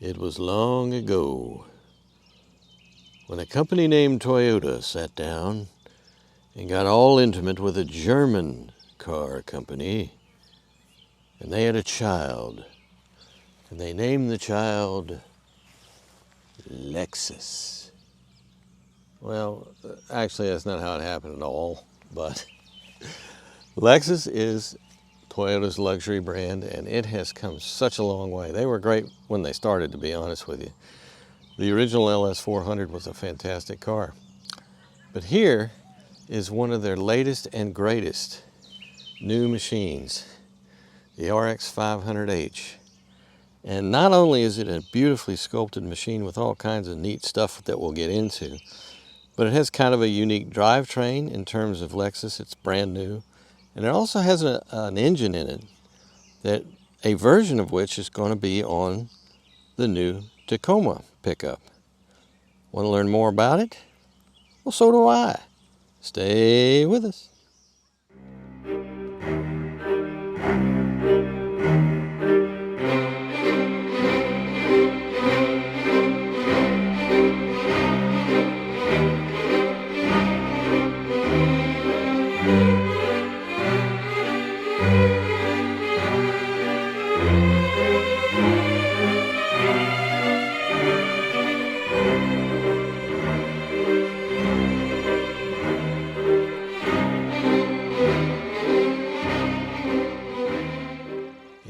It was long ago when a company named Toyota sat down and got all intimate with a German car company, and they had a child, and they named the child Lexus. Well, actually that's not how it happened at all, but Lexus is Toyota's luxury brand, and it has come such a long way. They were great when they started, to be honest with you. The original LS400 was a fantastic car. But here is one of their latest and greatest new machines, the RX500h. And not only is it a beautifully sculpted machine with all kinds of neat stuff that we'll get into, but it has kind of a unique drivetrain in terms of Lexus. It's brand new. And it also has an engine in it, that a version of which is going to be on the new Tacoma pickup. Want to learn more about it? Well, so do I. Stay with us.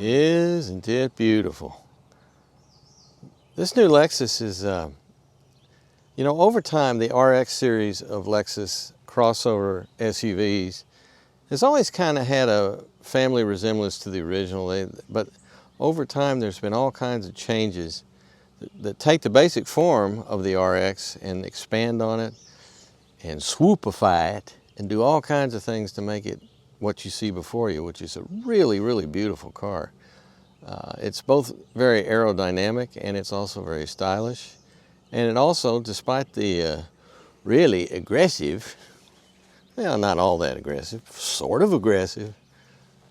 Isn't it beautiful? This new Lexus is, over time, the RX series of Lexus crossover SUVs has always kind of had a family resemblance to the original, but over time there's been all kinds of changes that take the basic form of the RX and expand on it and swoopify it and do all kinds of things to make it what you see before you, which is a really, really beautiful car. It's both very aerodynamic and it's also very stylish. And it also, despite the really aggressive, well, not all that aggressive, sort of aggressive,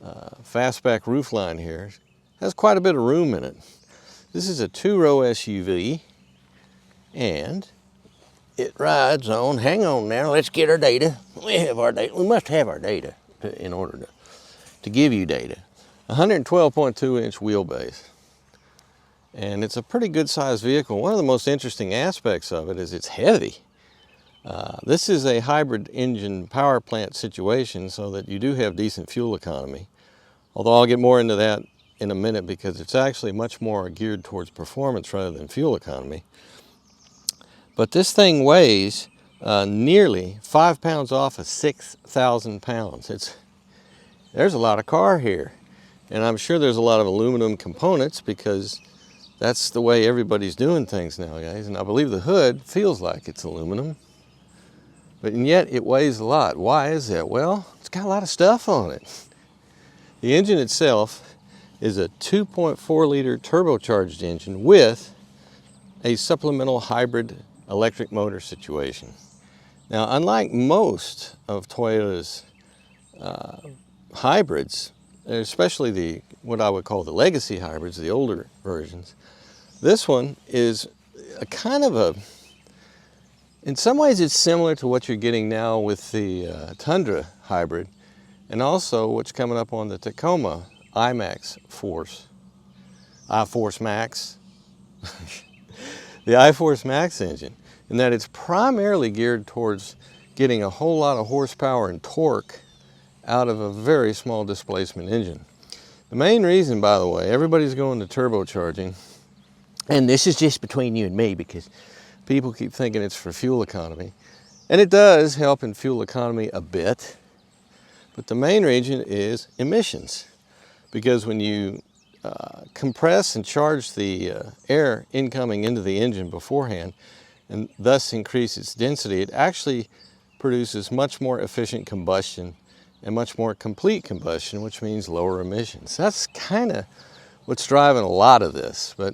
fastback roofline here, has quite a bit of room in it. This is a two-row SUV, and it rides on, hang on now, let's get our data. We have our data, we must have our data in order to give you data. 112.2-inch wheelbase, and it's a pretty good sized vehicle. One of the most interesting aspects of it is it's heavy. This is a hybrid engine power plant situation, so that you do have decent fuel economy, although I'll get more into that in a minute because it's actually much more geared towards performance rather than fuel economy. But this thing weighs nearly 5 pounds off of 6,000 pounds. There's a lot of car here. And I'm sure there's a lot of aluminum components because that's the way everybody's doing things nowadays. And I believe the hood feels like it's aluminum, and yet it weighs a lot. Why is that? Well, it's got a lot of stuff on it. The engine itself is a 2.4-liter turbocharged engine with a supplemental hybrid electric motor situation. Now, unlike most of Toyota's hybrids, especially what I would call the legacy hybrids, the older versions, this one is in some ways it's similar to what you're getting now with the Tundra hybrid, and also what's coming up on the Tacoma iForce Max, the iForce Max engine, in that it's primarily geared towards getting a whole lot of horsepower and torque out of a very small displacement engine. The main reason, by the way, everybody's going to turbocharging, and this is just between you and me because people keep thinking it's for fuel economy, and it does help in fuel economy a bit, but the main reason is emissions, because when you compress and charge the air incoming into the engine beforehand and thus increase its density, it actually produces much more efficient combustion and much more complete combustion, which means lower emissions. That's kind of what's driving a lot of this. But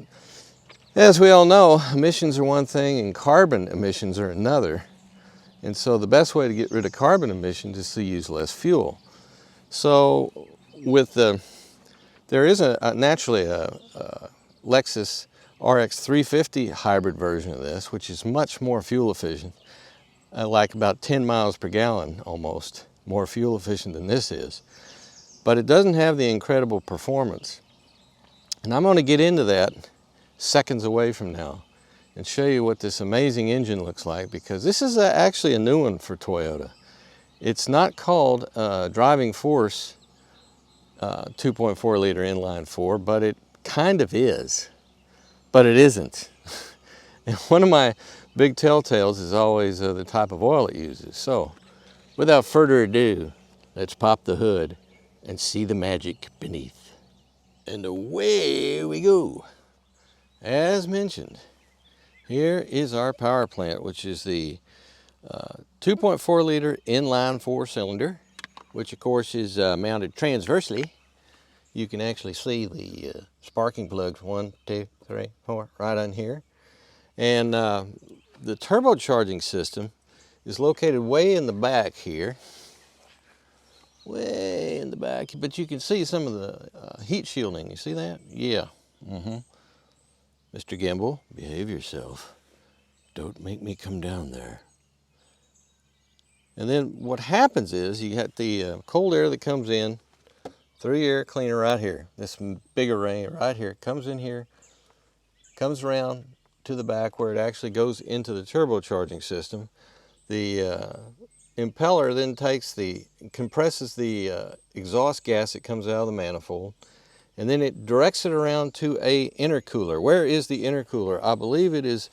as we all know, emissions are one thing and carbon emissions are another. And so the best way to get rid of carbon emissions is to use less fuel. So there is naturally a Lexus RX350 hybrid version of this, which is much more fuel efficient, like about 10 miles per gallon almost, more fuel efficient than this is. But it doesn't have the incredible performance. And I'm going to get into that seconds away from now and show you what this amazing engine looks like, because this is actually a new one for Toyota. It's not called driving force 2.4 liter inline four, but it kind of is, but it isn't. And one of my big telltales is always the type of oil it uses. So without further ado, let's pop the hood and see the magic beneath. And away we go. As mentioned, here is our power plant, which is the 2.4 liter inline four cylinder, which of course is mounted transversely. You can actually see the sparking plugs, 1, 2, 3, 4, right on here. And the turbocharging system is located way in the back here. Way in the back, but you can see some of the heat shielding. You see that? Yeah. Mr. Gimbal, behave yourself. Don't make me come down there. And then what happens is you got the cold air that comes in through your air cleaner right here. This big array right here comes in here, comes around to the back where it actually goes into the turbocharging system. The impeller then compresses the exhaust gas that comes out of the manifold, and then it directs it around to a intercooler. Where is the intercooler? I believe it is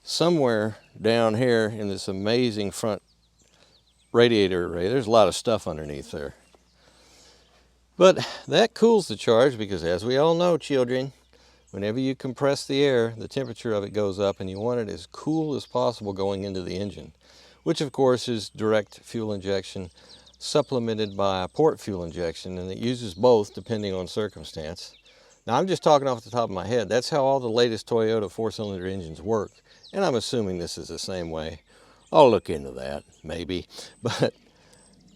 somewhere down here in this amazing front radiator array. There's a lot of stuff underneath there. But that cools the charge, because as we all know, children, whenever you compress the air, the temperature of it goes up, and you want it as cool as possible going into the engine, which of course is direct fuel injection supplemented by a port fuel injection, and it uses both depending on circumstance. Now I'm just talking off the top of my head. That's how all the latest Toyota 4-cylinder engines work, and I'm assuming this is the same way. I'll look into that, maybe. But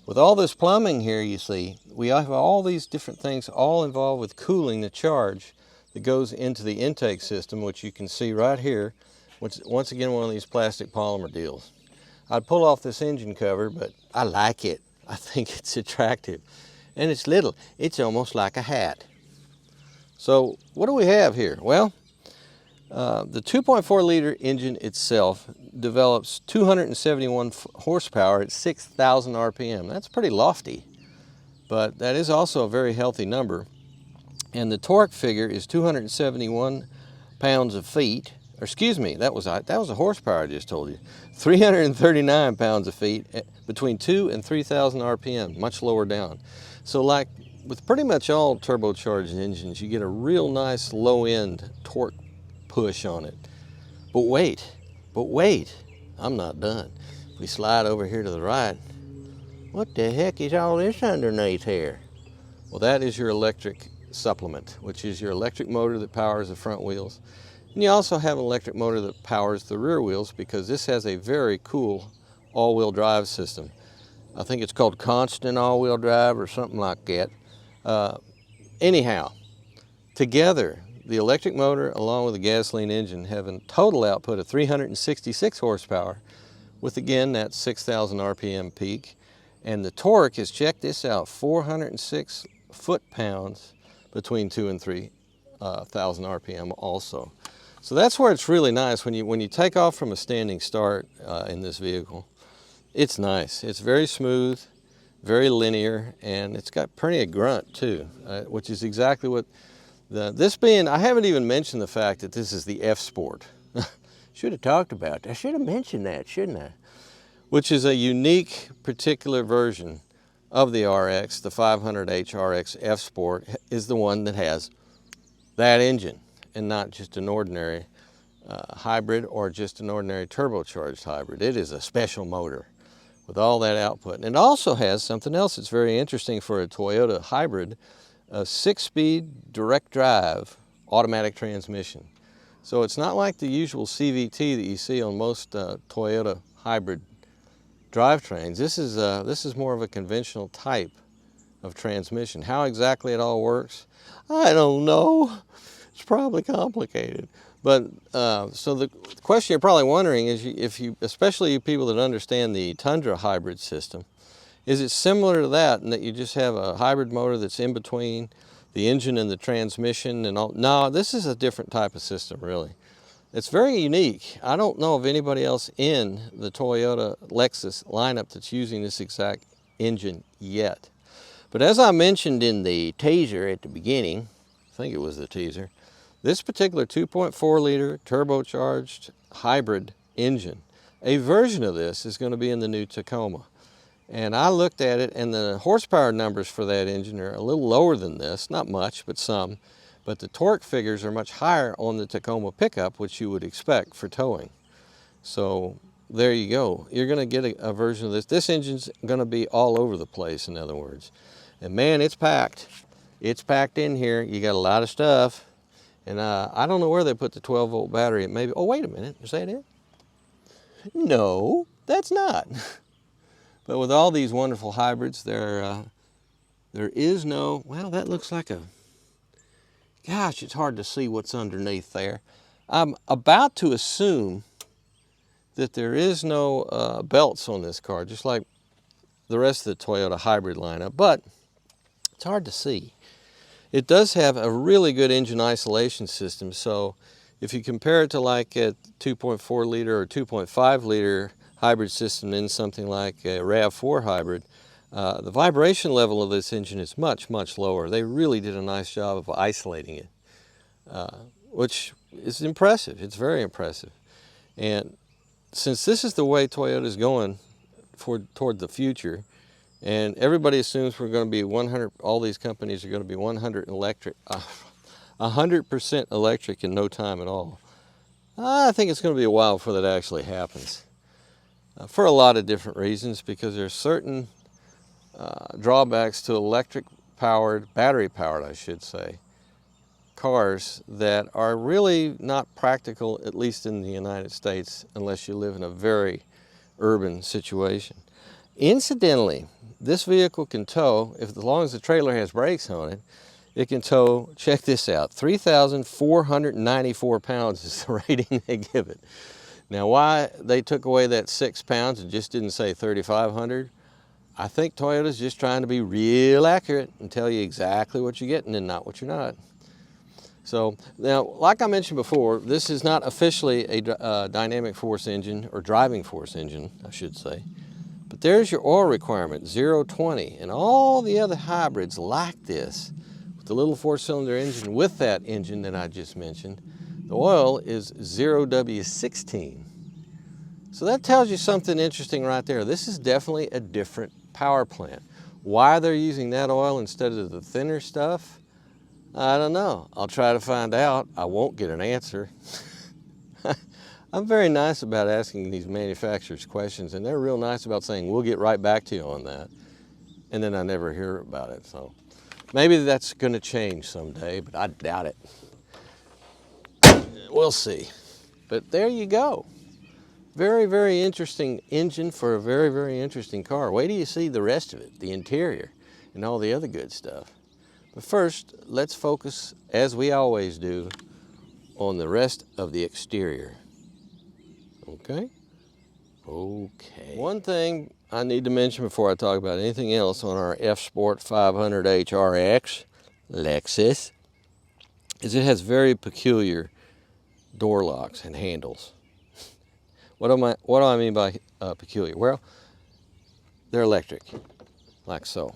with all this plumbing here, you see, we have all these different things all involved with cooling the charge that goes into the intake system, which you can see right here, which once again one of these plastic polymer deals. I'd pull off this engine cover, but I like it. I think it's attractive. And it's little. It's almost like a hat. So what do we have here? Well, the 2.4 liter engine itself develops 271 horsepower at 6,000 RPM. That's pretty lofty, but that is also a very healthy number. And the torque figure is 271 pounds of feet. Or excuse me, that was a horsepower I just told you. 339 pounds of feet between 2 and 3,000 RPM, much lower down. So like with pretty much all turbocharged engines, you get a real nice low end torque push on it. But wait, I'm not done. We slide over here to the right. What the heck is all this underneath here? Well, that is your electric supplement, which is your electric motor that powers the front wheels. And you also have an electric motor that powers the rear wheels, because this has a very cool all-wheel drive system. I think it's called constant all-wheel drive or something like that. Anyhow, together, the electric motor along with the gasoline engine have a total output of 366 horsepower with, again, that 6,000 RPM peak. And the torque is, check this out, 406 foot-pounds between 2 and 3,000 RPM also. So that's where it's really nice when you take off from a standing start in this vehicle. It's nice. It's very smooth, very linear, and it's got plenty of grunt too, which is exactly what this being. I haven't even mentioned the fact that this is the F-Sport. Should have talked about that. I should have mentioned that, shouldn't I? Which is a unique particular version of the RX. The 500h RX F-Sport is the one that has that engine, and not just an ordinary hybrid or just an ordinary turbocharged hybrid. It is a special motor with all that output. And it also has something else that's very interesting for a Toyota hybrid, a 6-speed direct drive automatic transmission. So it's not like the usual CVT that you see on most Toyota hybrid drivetrains. This is more of a conventional type of transmission. How exactly it all works, I don't know. It's probably complicated. But so the question you're probably wondering is, especially you people that understand the Tundra hybrid system, is it similar to that in that you just have a hybrid motor that's in between the engine and the transmission and all? No, this is a different type of system, really. It's very unique. I don't know of anybody else in the Toyota Lexus lineup that's using this exact engine yet. But as I mentioned in the teaser at the beginning, I think it was the teaser, this particular 2.4 liter turbocharged hybrid engine, a version of this is going to be in the new Tacoma. And I looked at it, and the horsepower numbers for that engine are a little lower than this, not much, but some. But the torque figures are much higher on the Tacoma pickup, which you would expect for towing. So there you go. You're going to get a version of this. This engine's going to be all over the place, in other words. And man, it's packed. It's packed in here. You got a lot of stuff. And I don't know where they put the 12-volt battery. It maybe, oh, wait a minute. Is that it? No, that's not. But with all these wonderful hybrids, there is no, well, that looks like a, gosh, it's hard to see what's underneath there. I'm about to assume that there is no belts on this car, just like the rest of the Toyota hybrid lineup, but it's hard to see. It does have a really good engine isolation system, so if you compare it to like a 2.4 liter or 2.5 liter hybrid system in something like a RAV4 hybrid, the vibration level of this engine is much, much lower. They really did a nice job of isolating it, which is impressive. It's very impressive. And since this is the way Toyota is going toward the future, and everybody assumes we're going to be 100, all these companies are going to be 100% electric in no time at all. I think it's going to be a while before that actually happens. For a lot of different reasons, because there's certain drawbacks to electric-powered, battery-powered, I should say, cars that are really not practical, at least in the United States, unless you live in a very urban situation. Incidentally, this vehicle can tow, as long as the trailer has brakes on it, it can tow, check this out, 3,494 pounds is the rating they give it. Now, why they took away that 6 pounds and just didn't say 3,500, I think Toyota's just trying to be real accurate and tell you exactly what you're getting and not what you're not. So, now, like I mentioned before, this is not officially a dynamic force engine, or driving force engine, I should say. But there's your oil requirement, 0-20, and all the other hybrids like this, with the little 4-cylinder engine with that engine that I just mentioned, the oil is 0W16. So that tells you something interesting right there. This is definitely a different power plant. Why they're using that oil instead of the thinner stuff, I don't know. I'll try to find out. I won't get an answer. I'm very nice about asking these manufacturers questions, and they're real nice about saying, we'll get right back to you on that. And then I never hear about it. So maybe that's going to change someday, but I doubt it. We'll see. But there you go. Very, very interesting engine for a very, very interesting car. Wait till you see the rest of it, the interior, and all the other good stuff. But first, let's focus, as we always do, on the rest of the exterior. Okay? Okay. One thing I need to mention before I talk about anything else on our F-Sport 500h RX Lexus is it has very peculiar door locks and handles. What do I mean by peculiar? Well, they're electric, like so.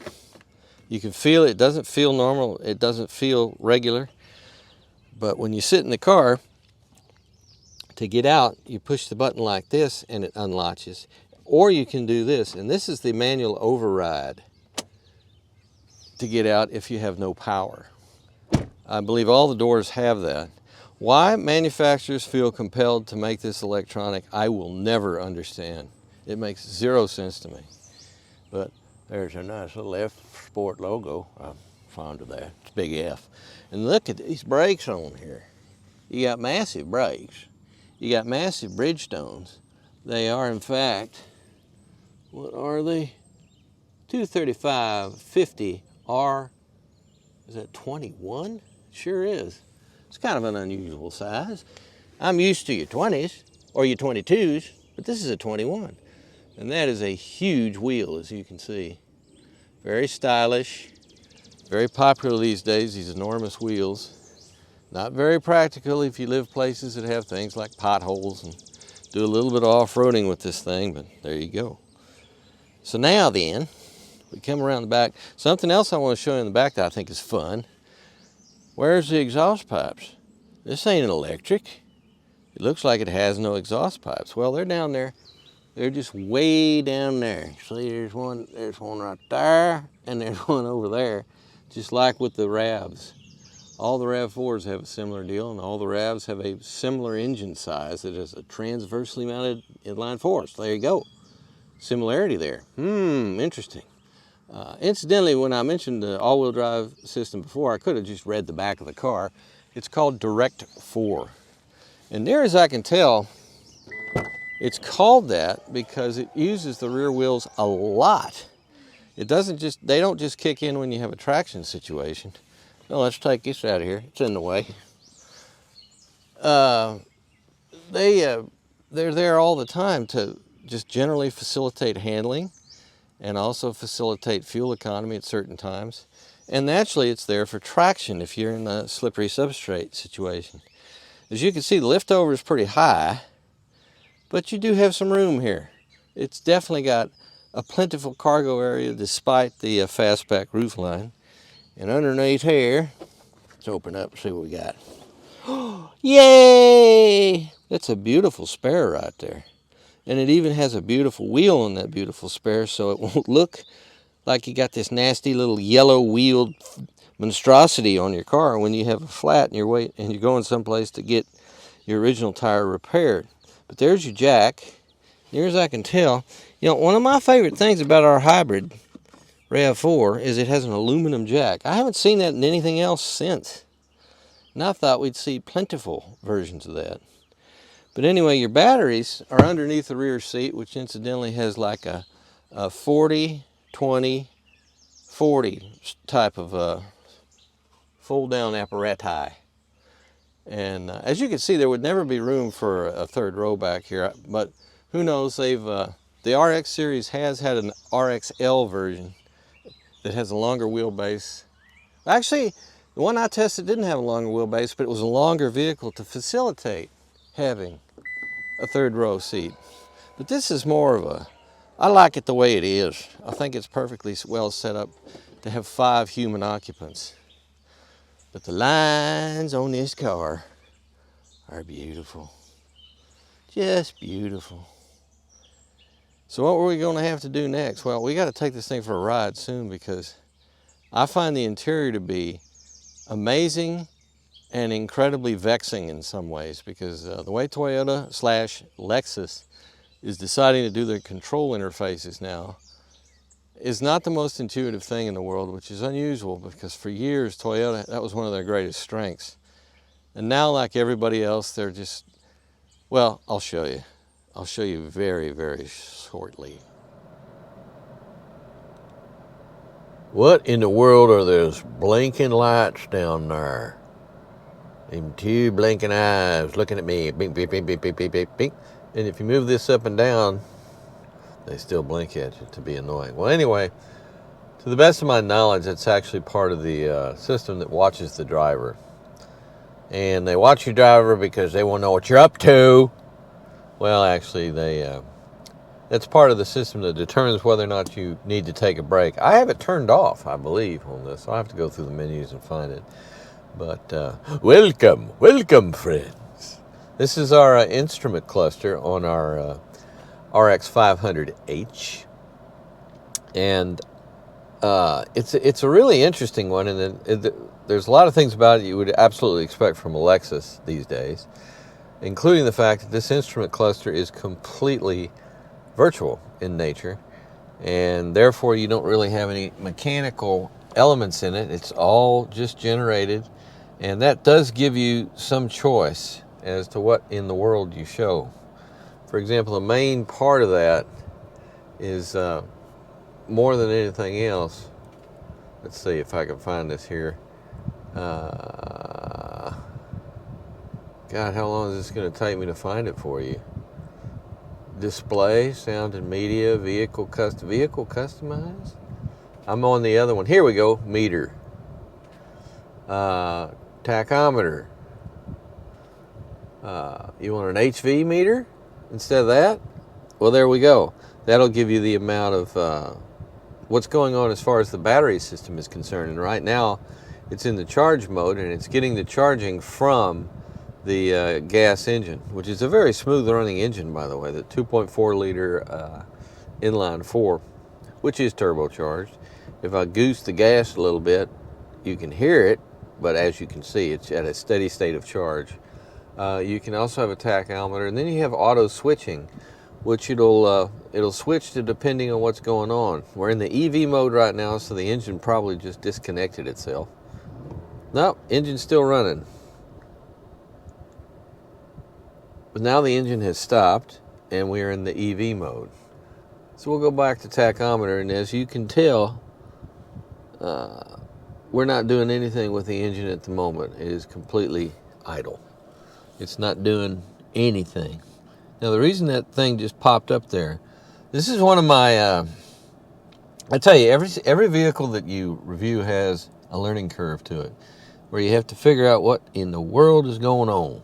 You can feel it. It doesn't feel normal. It doesn't feel regular. But when you sit in the car, to get out, you push the button like this and it unlatches. Or you can do this, and this is the manual override to get out if you have no power. I believe all the doors have that. Why manufacturers feel compelled to make this electronic, I will never understand. It makes zero sense to me. But there's a nice little F-Sport logo. I'm fond of that. It's big F. And look at these brakes on here. You got massive brakes. You got massive Bridgestones. They are, in fact, what are they? 235/50R, is that 21? Sure is. It's kind of an unusual size. I'm used to your 20s or your 22s, but this is a 21. And that is a huge wheel, as you can see. Very stylish, very popular these days, these enormous wheels. Not very practical if you live places that have things like potholes, and do a little bit of off-roading with this thing, but there you go. So now then, we come around the back. Something else I want to show you in the back that I think is fun. Where's the exhaust pipes? This ain't an electric. It looks like it has no exhaust pipes. Well, they're down there. They're just way down there. See, there's one right there, and there's one over there, just like with the RAVs. All the RAV4s have a similar deal, and all the RAVs have a similar engine size that is a transversely mounted inline four. So there you go. Similarity there. Interesting. Incidentally, when I mentioned the all-wheel drive system before, I could have just read the back of the car. It's called Direct4. And near as I can tell, it's called that because it uses the rear wheels a lot. It doesn't just, they don't just kick in when you have a traction situation. No, let's take this out of here. It's in the way. They're there all the time to just generally facilitate handling and also facilitate fuel economy at certain times. And naturally, it's there for traction if you're in a slippery substrate situation. As you can see, the liftover is pretty high, but you do have some room here. It's definitely got a plentiful cargo area despite the fastback roof line. And underneath here, let's open up and see what we got. Yay! That's a beautiful spare right there. And it even has a beautiful wheel on that beautiful spare, so it won't look like you got this nasty little yellow wheeled monstrosity on your car when you have a flat and you're going someplace to get your original tire repaired. But there's your jack. Near as I can tell, you know, one of my favorite things about our hybrid RAV4 is it has an aluminum jack. I haven't seen that in anything else since. And I thought we'd see plentiful versions of that. But anyway, your batteries are underneath the rear seat, which incidentally has like a 40, 20, 40 type of fold-down apparatus. And as you can see, there would never be room for a third row back here. But who knows? The RX series has had an RXL version that has a longer wheelbase. Actually, the one I tested didn't have a longer wheelbase, but it was a longer vehicle to facilitate having a third row seat. But this is more of a, I like it the way it is. I think it's perfectly well set up to have 5 human occupants. But the lines on this car are beautiful. Just beautiful. So what were we going to have to do next? Well, we got to take this thing for a ride soon because I find the interior to be amazing and incredibly vexing in some ways, because the way Toyota / Lexus is deciding to do their control interfaces now is not the most intuitive thing in the world, which is unusual because for years Toyota, that was one of their greatest strengths. And now, like everybody else, they're just, well, I'll show you. I'll show you very, very shortly. What in the world are those blinking lights down there? Them 2 blinking eyes looking at me. Bing, bing, bing, bing, bing, bing, bing, bing. And if you move this up and down, they still blink at you to be annoying. Well, anyway, to the best of my knowledge, it's actually part of the system that watches the driver. And they watch your driver because they want to know what you're up to. Well, actually, that's part of the system that determines whether or not you need to take a break. I have it turned off, I believe, on this. So I have to go through the menus and find it. But welcome, friends. This is our instrument cluster on our RX500H. And it's a really interesting one. And there's a lot of things about it you would absolutely expect from a Lexus these days, including the fact that this instrument cluster is completely virtual in nature, and therefore you don't really have any mechanical elements in it. It's all just generated, and that does give you some choice as to what in the world you show. For example, the main part of that is more than anything else. Let's see if I can find this here. God, how long is this going to take me to find it for you? Display, sound and media, vehicle customized. I'm on the other one. Here we go. Meter. Tachometer. You want an HV meter instead of that? Well, there we go. That'll give you the amount of what's going on as far as the battery system is concerned. And right now, it's in the charge mode, and it's getting the charging from the gas engine, which is a very smooth running engine, by the way, the 2.4 liter inline 4, which is turbocharged. If I goose the gas a little bit, you can hear it, but as you can see, it's at a steady state of charge. You can also have a tachometer, and then you have auto switching, which it'll switch to depending on what's going on. We're in the EV mode right now, so the engine probably just disconnected itself. No, engine's still running. But now the engine has stopped, and we are in the EV mode. So we'll go back to tachometer, and as you can tell, we're not doing anything with the engine at the moment. It is completely idle. It's not doing anything. Now, the reason that thing just popped up there, this is one of my, I tell you, every vehicle that you review has a learning curve to it, where you have to figure out what in the world is going on.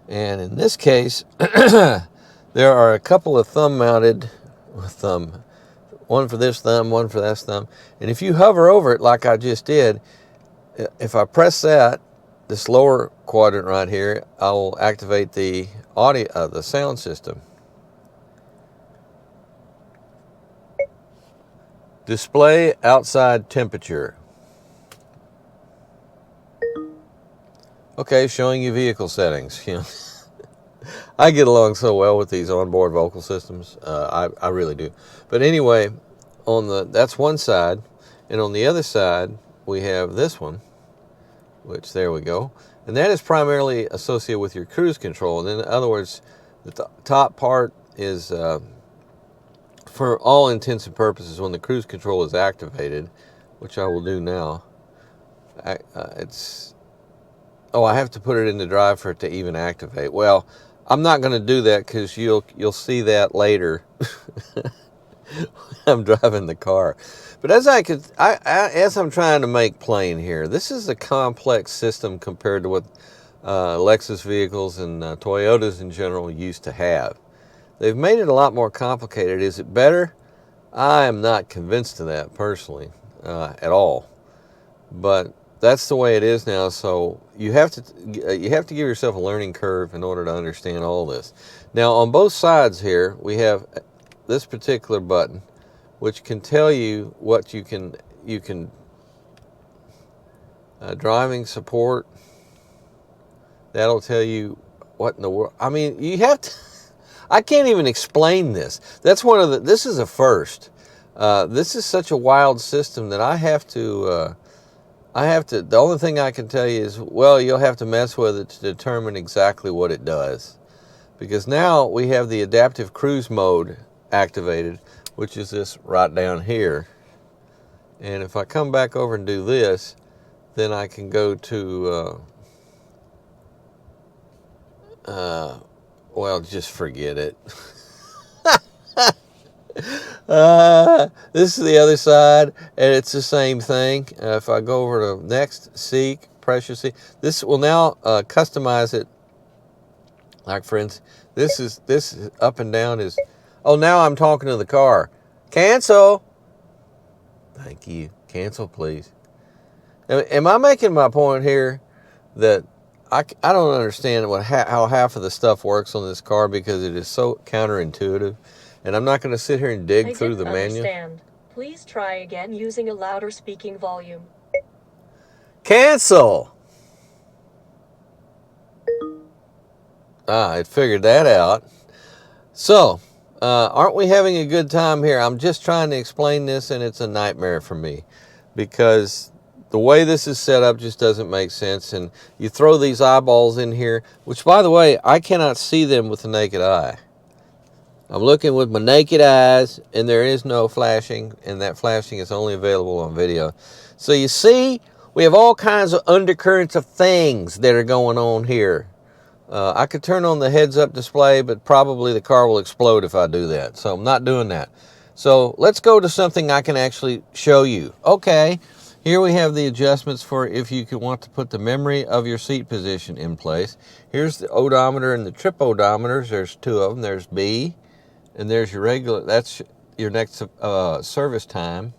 And in this case, there are a couple of thumb-mounted, one for this thumb, one for that thumb. And if you hover over it like I just did, if I press that, this lower quadrant right here, I will activate the audio, the sound system. Display outside temperature. Okay, showing you vehicle settings. You know, I get along so well with these onboard vocal systems. I really do. But anyway, that's one side, and on the other side we have this one, which there we go, and that is primarily associated with your cruise control. And in other words, the top part is, for all intents and purposes, when the cruise control is activated, which I will do now. Oh, I have to put it in the drive for it to even activate. Well, I'm not going to do that because you'll see that later. I'm driving the car. But as I'm trying to make plain here, this is a complex system compared to what Lexus vehicles and Toyotas in general used to have. They've made it a lot more complicated. Is it better? I am not convinced of that personally at all. But that's the way it is now. So you have to give yourself a learning curve in order to understand all this. Now on both sides here we have this particular button, which can tell you what you can driving support. That'll tell you what in the world. I mean, you have to. I can't even explain this. That's one of the. This is a first. This is such a wild system that I have to. The only thing I can tell you is, well, you'll have to mess with it to determine exactly what it does. Because now we have the adaptive cruise mode activated, which is this right down here. And if I come back over and do this, then I can go to, well, just forget it. This is the other side, and it's the same thing. If I go over to next, seek, pressure seek, this will now customize it. Like for instance, this up and down is, oh, now I'm talking to the car. Cancel. Thank you. Cancel, please. Am I making my point here that I don't understand how half of the stuff works on this car because it is so counterintuitive? And I'm not going to sit here and dig through the menu. Understand. Please try again using a louder speaking volume. Cancel! It figured that out. So, aren't we having a good time here? I'm just trying to explain this, and it's a nightmare for me. Because the way this is set up just doesn't make sense. And you throw these eyeballs in here, which, by the way, I cannot see them with the naked eye. I'm looking with my naked eyes, and there is no flashing, and that flashing is only available on video. So you see, we have all kinds of undercurrents of things that are going on here. I could turn on the heads-up display, but probably the car will explode if I do that. So I'm not doing that. So let's go to something I can actually show you. Okay, here we have the adjustments for if you want to put the memory of your seat position in place. Here's the odometer and the trip odometers. There's two of them. There's B, and there's your regular. That's your next service time,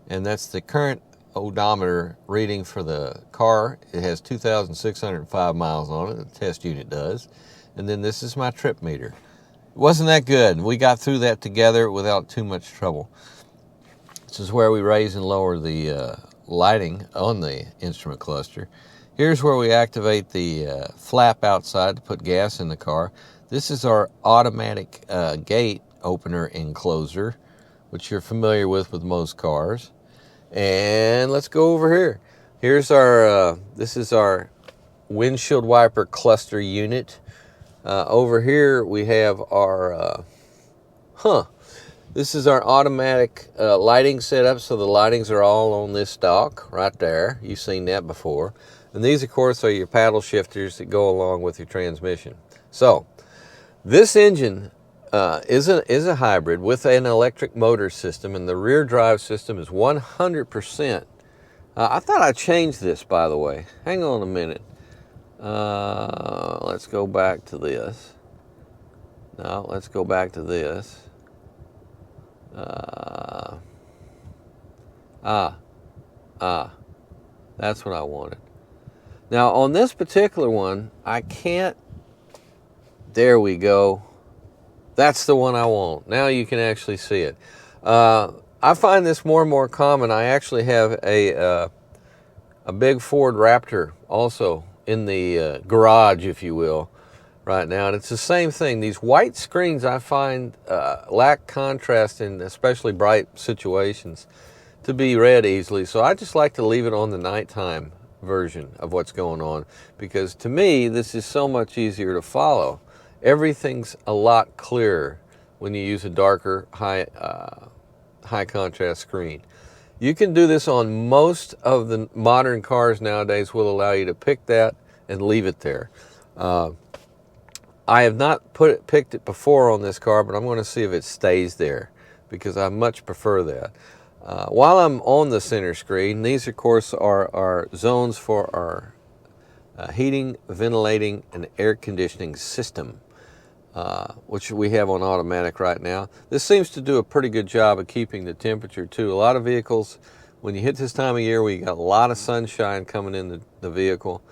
and that's the current odometer reading for the car. It has 2,605 miles on it, the test unit does. And then this is my trip meter. It wasn't that good. We got through that together without too much trouble. This is where we raise and lower the lighting on the instrument cluster. Here's where we activate the flap outside to put gas in the car. This is our automatic gate opener and closer, which you're familiar with most cars. And let's go over here. Here's our, this is our windshield wiper cluster unit. Over here we have our, this is our automatic lighting setup. So the lightings are all on this stalk right there. You've seen that before. And these, of course, are your paddle shifters that go along with your transmission. So this engine is a hybrid with an electric motor system, and the rear drive system is 100%. I thought I changed this, by the way. Hang on a minute. Let's go back to this. No, let's go back to this. That's what I wanted. Now, on this particular one, I can't. There we go. That's the one I want. Now you can actually see it. I find this more and more common. I actually have a big Ford Raptor also in the garage, if you will, right now. And it's the same thing. These white screens I find lack contrast in especially bright situations to be read easily. So I just like to leave it on the nighttime version of what's going on, because to me this is so much easier to follow. Everything's a lot clearer when you use a darker, high contrast screen. You can do this on most of the modern cars nowadays. Will allow you to pick that and leave it there. I have not picked it before on this car, but I'm going to see if it stays there, because I much prefer that. While I'm on the center screen, these of course are our zones for our heating, ventilating, and air conditioning system. Which we have on automatic right now. This seems to do a pretty good job of keeping the temperature too. A lot of vehicles, when you hit this time of year where you got a lot of sunshine coming in the vehicle,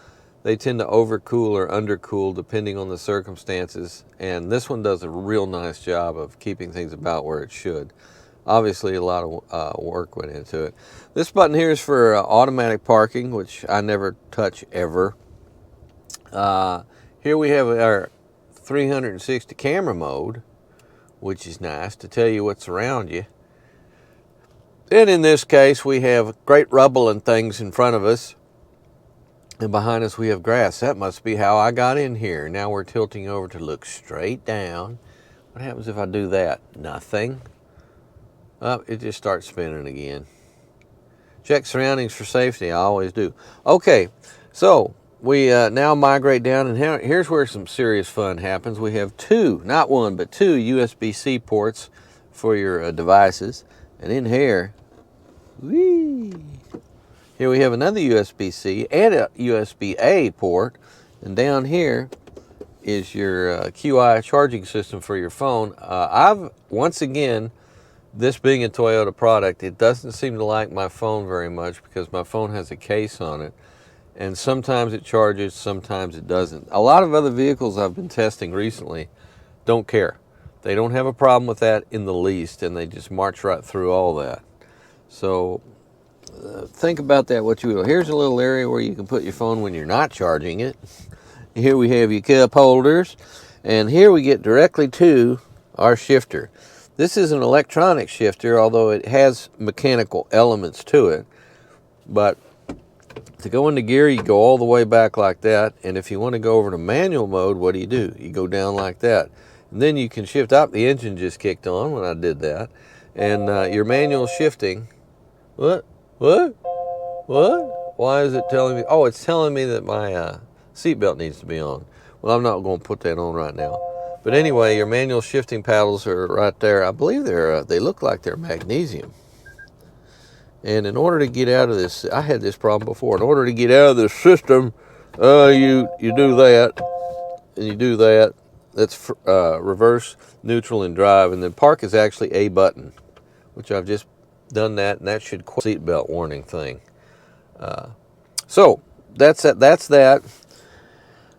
they tend to overcool or undercool depending on the circumstances. And this one does a real nice job of keeping things about where it should. Obviously, a lot of work went into it. This button here is for automatic parking, which I never touch ever. Here we have our 360 camera mode, which is nice to tell you what's around you. And in this case, we have great rubble and things in front of us, and behind us we have grass. That must be how I got in here. Now we're tilting over to look straight down. What happens if I do that? Nothing. Oh, it just starts spinning again. Check surroundings for safety. I always do. Okay, so we now migrate down, and here's where some serious fun happens. We have two, not one, but two USB-C ports for your devices. And in here, whee, here we have another USB-C and a USB-A port. And down here is your QI charging system for your phone. Once again, this being a Toyota product, it doesn't seem to like my phone very much, because my phone has a case on it. And sometimes it charges, sometimes it doesn't. A lot of other vehicles I've been testing recently don't care. They don't have a problem with that in the least, and they just march right through all that. So think about that what you will. Here's a little area where you can put your phone when you're not charging it. Here we have your cup holders, and here we get directly to our shifter. This is an electronic shifter, although it has mechanical elements to it. But to go into gear, you go all the way back like that. And if you want to go over to manual mode, what do? You go down like that. And then you can shift up. The engine just kicked on when I did that. And your manual shifting. What? Why is it telling me? Oh, it's telling me that my seatbelt needs to be on. Well, I'm not going to put that on right now. But anyway, your manual shifting paddles are right there. I believe they look like they're magnesium. And in order to get out of this, I had this problem before. In order to get out of this system, you do that, and you do that. That's reverse, neutral, and drive. And then park is actually a button, which I've just done that, and that should seatbelt warning thing. So that's that.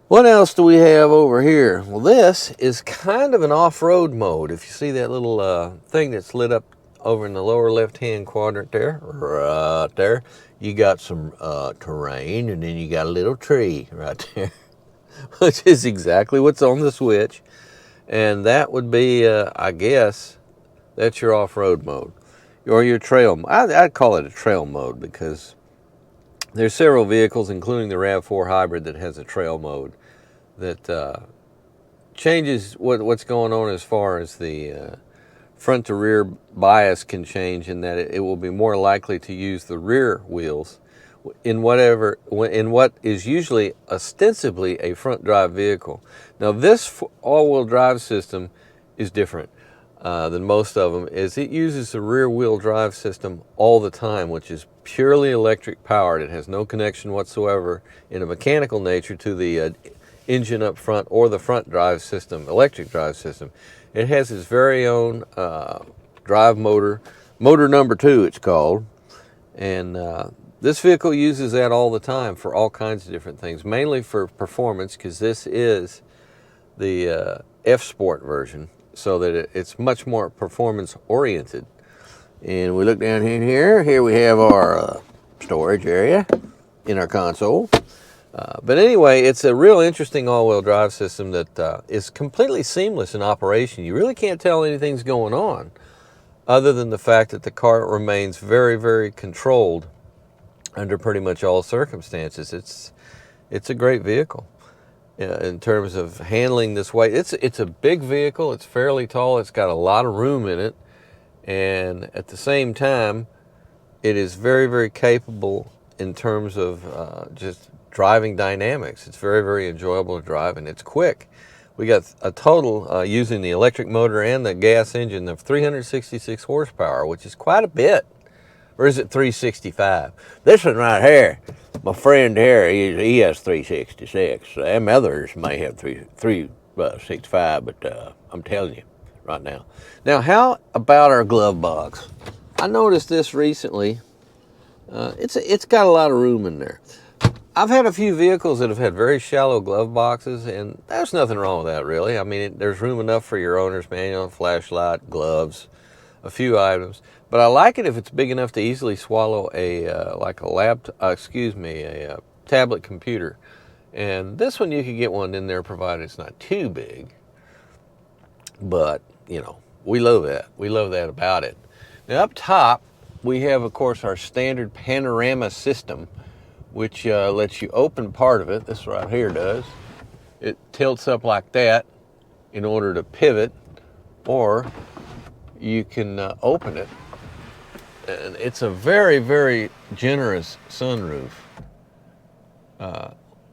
What else do we have over here? Well, this is kind of an off-road mode. If you see that little thing that's lit up over in the lower left-hand quadrant there, right there, you got some terrain, and then you got a little tree right there, which is exactly what's on the switch. And that would be, I guess, that's your off-road mode. Or your trail. I'd call it a trail mode because there's several vehicles, including the RAV4 Hybrid, that has a trail mode that changes what's going on as far as the front to rear bias can change, in that it will be more likely to use the rear wheels in what is usually ostensibly a front drive vehicle. Now this all-wheel drive system is different than most of them. Is it uses the rear wheel drive system all the time, which is purely electric powered. It has no connection whatsoever in a mechanical nature to the engine up front or the front drive system, electric drive system. It has its very own drive motor number 2 it's called, and this vehicle uses that all the time for all kinds of different things, mainly for performance, because this is the F-Sport version, so that it's much more performance oriented. And we look down here we have our storage area in our console. But anyway, it's a real interesting all-wheel drive system that is completely seamless in operation. You really can't tell anything's going on, other than the fact that the car remains very, very controlled under pretty much all circumstances. It's a great vehicle in terms of handling this weight. It's a big vehicle. It's fairly tall. It's got a lot of room in it. And at the same time, it is very, very capable in terms of just driving dynamics. It's very, very enjoyable to drive, and it's quick. We got a total, using the electric motor and the gas engine, of 366 horsepower, which is quite a bit. Or is it 365? This one right here, my friend here, he has 366. Them others may have 365, but I'm telling you right now. Now, how about our glove box? I noticed this recently. It's got a lot of room in there. I've had a few vehicles that have had very shallow glove boxes, and there's nothing wrong with that, really. I mean, there's room enough for your owner's manual, flashlight, gloves, a few items. But I like it if it's big enough to easily swallow a tablet computer. And this one, you could get one in there, provided it's not too big. But, you know, we love that. We love that about it. Now, up top, we have, of course, our standard panorama system, which lets you open part of it. This right here does. It tilts up like that in order to pivot, or you can open it. And it's a very, very generous sunroof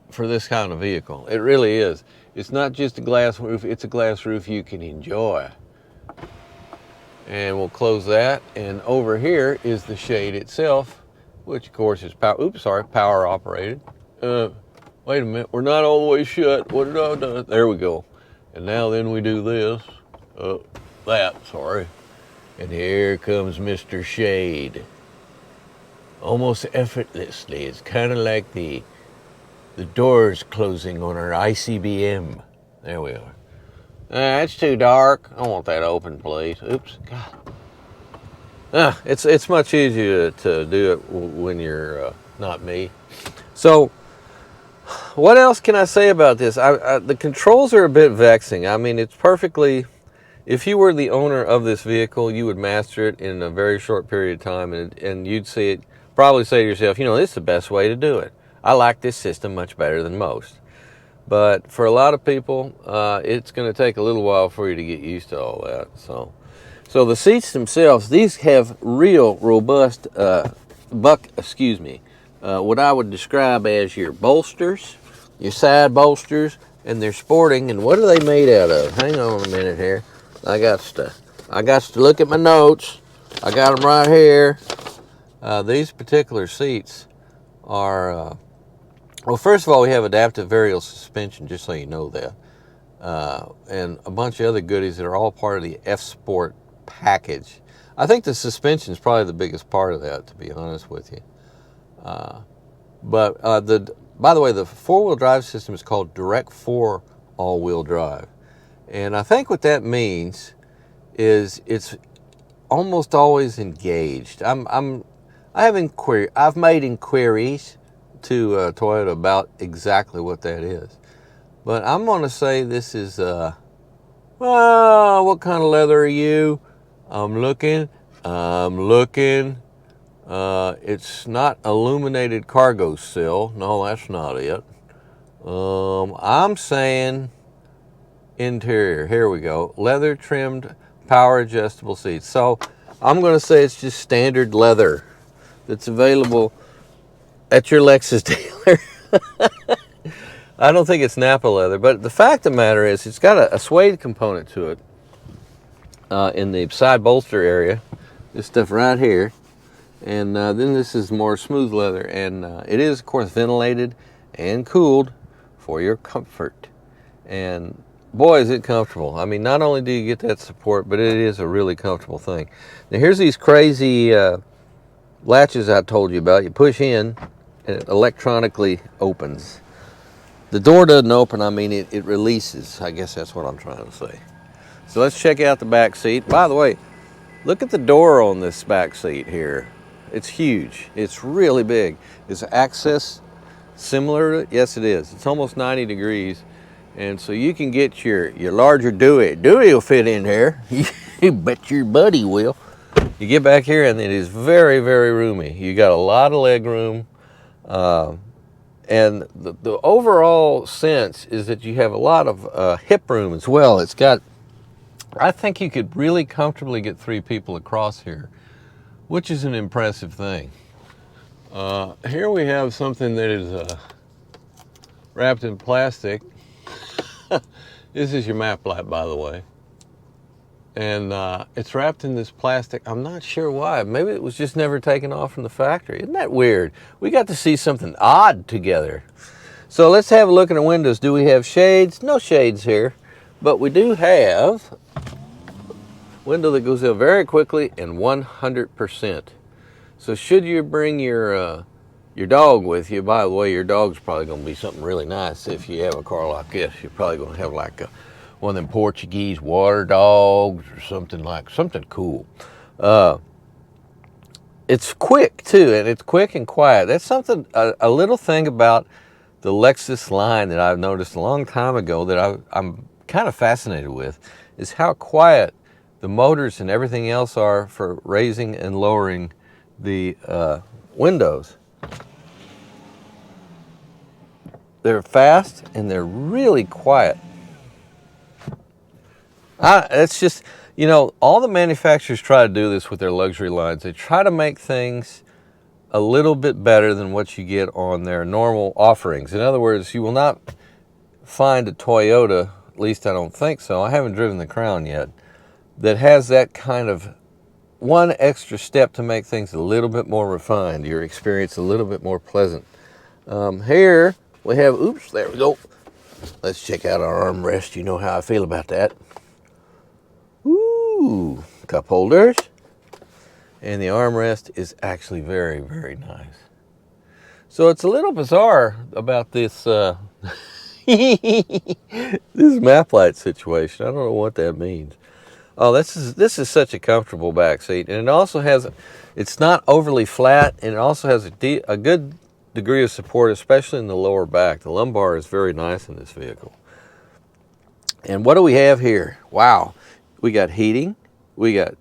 for this kind of vehicle. It really is. It's not just a glass roof, it's a glass roof you can enjoy. And we'll close that. And over here is the shade itself, which of course is power operated. Wait a minute, we're not all the way shut. What did I do? There we go. And now then we do this. And here comes Mr. Shade. Almost effortlessly. It's kind of like the doors closing on our ICBM. There we are. It's too dark. I want that open, please. Oops. God. It's much easier to do it when you're not me. So, what else can I say about this? The controls are a bit vexing. I mean, it's perfectly... If you were the owner of this vehicle, you would master it in a very short period of time, and you'd see it, probably say to yourself, you know, this is the best way to do it. I like this system much better than most. But for a lot of people, it's going to take a little while for you to get used to all that. So the seats themselves, these have real robust what I would describe as your bolsters, your side bolsters, and they're sporting. And what are they made out of? Hang on a minute here. I got to look at my notes. I got them right here. These particular seats are, well, first of all, we have adaptive variable suspension, just so you know that. And a bunch of other goodies that are all part of the F-Sport package. I think the suspension is probably the biggest part of that, to be honest with you. By the way, the four-wheel drive system is called Direct4 all-wheel drive. And I think what that means is it's almost always engaged. I've made inquiries to Toyota about exactly what that is. But I'm going to say this is, what kind of leather are you? I'm looking. It's not illuminated cargo sill. No, that's not it. I'm saying interior. Here we go. Leather trimmed, power adjustable seats. So I'm going to say it's just standard leather that's available at your Lexus dealer. I don't think it's Napa leather, but the fact of the matter is it's got a suede component to it in the side bolster area. This stuff right here. And then this is more smooth leather, and it is, of course, ventilated and cooled for your comfort. And boy, is it comfortable. I mean, not only do you get that support, but it is a really comfortable thing. Now, here's these crazy latches I told you about. You push in, and it electronically opens. The door doesn't open, I mean, it releases. I guess that's what I'm trying to say. So let's check out the back seat. By the way, look at the door on this back seat here. It's huge. It's really big. Is access similar? Yes, it is. It's almost 90 degrees. And so you can get your larger Dewey. Dewey will fit in here. You bet your buddy will. You get back here and it is very, very roomy. You got a lot of leg room. And the overall sense is that you have a lot of hip room as well. It's got, I think you could really comfortably get 3 people across here, which is an impressive thing. Here we have something that is wrapped in plastic. This is your map light, by the way. And it's wrapped in this plastic. I'm not sure why. Maybe it was just never taken off from the factory. Isn't that weird? We got to see something odd together. So let's have a look at the windows. Do we have shades? No shades here. But we do have a window that goes up very quickly and 100%. So should you bring your dog with you, by the way, your dog's probably going to be something really nice if you have a car like this. You're probably going to have like one of them Portuguese water dogs or something cool. It's quick too, and it's quick and quiet. That's something, a little thing about the Lexus line that I've noticed a long time ago that I'm kind of fascinated with, is how quiet the motors and everything else are for raising and lowering the windows. They're fast and they're really quiet. It's just, you know, all the manufacturers try to do this with their luxury lines. They try to make things a little bit better than what you get on their normal offerings. In other words, you will not find a Toyota, at least I don't think so, I haven't driven the Crown yet, that has that kind of one extra step to make things a little bit more refined, your experience a little bit more pleasant. Here we have, oops, there we go. Let's check out our armrest. You know how I feel about that. Ooh, cup holders. And the armrest is actually very, very nice. So it's a little bizarre about this this map light situation. I don't know what that means. Oh, this is such a comfortable back seat, and it also has, it's not overly flat, and it also has a good degree of support, especially in the lower back. The lumbar is very nice in this vehicle. And what do we have here? Wow, we got heating, we got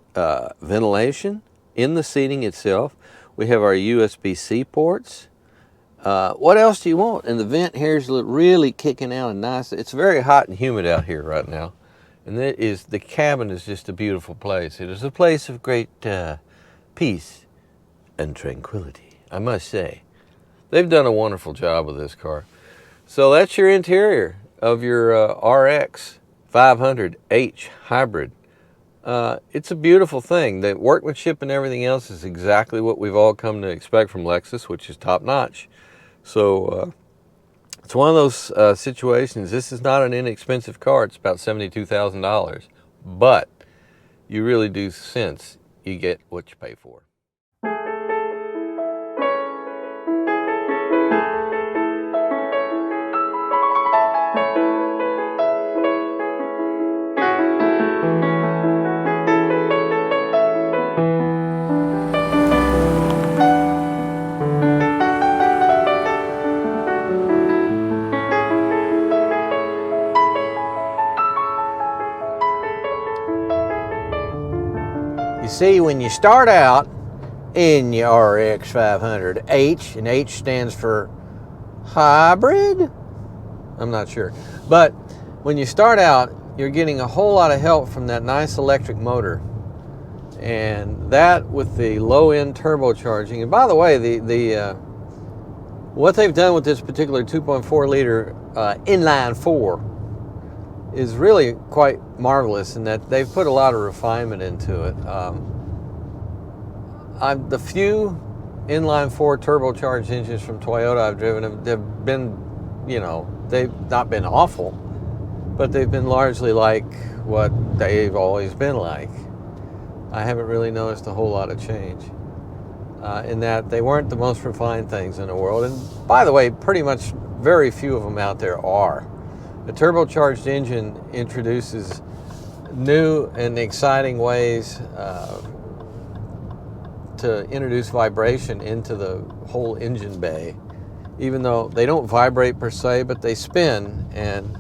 ventilation in the seating itself. We have our USB-C ports. What else do you want? And the vent here is really kicking out and nice. It's very hot and humid out here right now. And the cabin is just a beautiful place. It is a place of great peace and tranquility, I must say. They've done a wonderful job with this car. So that's your interior. of your RX500h Hybrid. It's a beautiful thing. The workmanship and everything else is exactly what we've all come to expect from Lexus, which is top notch. So it's one of those situations. This is not an inexpensive car. It's about $72,000, but you really do sense you get what you pay for. See, when you start out in your RX500H, and H stands for hybrid? I'm not sure. But when you start out, you're getting a whole lot of help from that nice electric motor. And that with the low-end turbocharging. And by the way, what they've done with this particular 2.4 liter inline 4 is really quite marvelous in that they've put a lot of refinement into it. The few inline 4 turbocharged engines from Toyota I've driven have been, you know, they've not been awful, but they've been largely like what they've always been like. I haven't really noticed a whole lot of change in that they weren't the most refined things in the world. And by the way, pretty much very few of them out there are. A turbocharged engine introduces new and exciting ways to introduce vibration into the whole engine bay. Even though they don't vibrate per se, but they spin and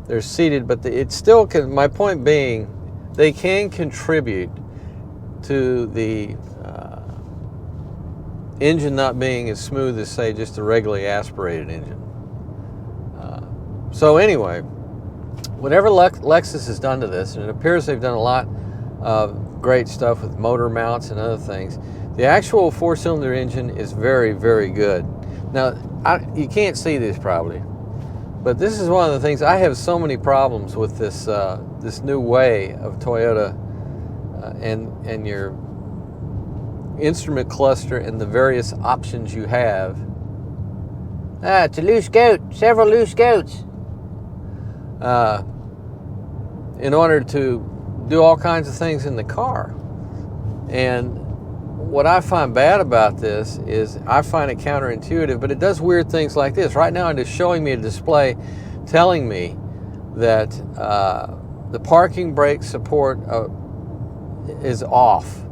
they're seated, but it still can, my point being, they can contribute to the engine not being as smooth as, say, just a regularly aspirated engine. So anyway, whatever Lexus has done to this, and it appears they've done a lot of great stuff with motor mounts and other things, the actual 4-cylinder engine is very, very good. Now, you can't see this probably, but this is one of the things, I have so many problems with this this new way of Toyota and your instrument cluster and the various options you have. It's a loose goat, several loose goats. In order to do all kinds of things in the car. And what I find bad about this is I find it counterintuitive, but it does weird things like this. Right now, it is showing me a display telling me that the parking brake support is off.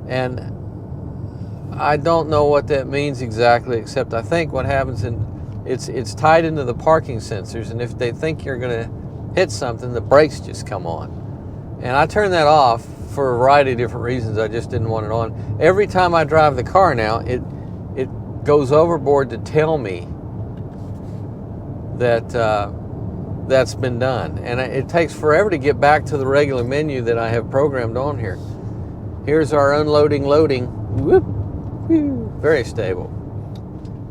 And I don't know what that means exactly, except I think what happens it's tied into the parking sensors, and if they think you're going to hit something, the brakes just come on. And I turn that off for a variety of different reasons. I just didn't want it on. Every time I drive the car now, it goes overboard to tell me that that's been done. And it takes forever to get back to the regular menu that I have programmed on here. Here's our unloading, loading. Whoop, whoo, very stable.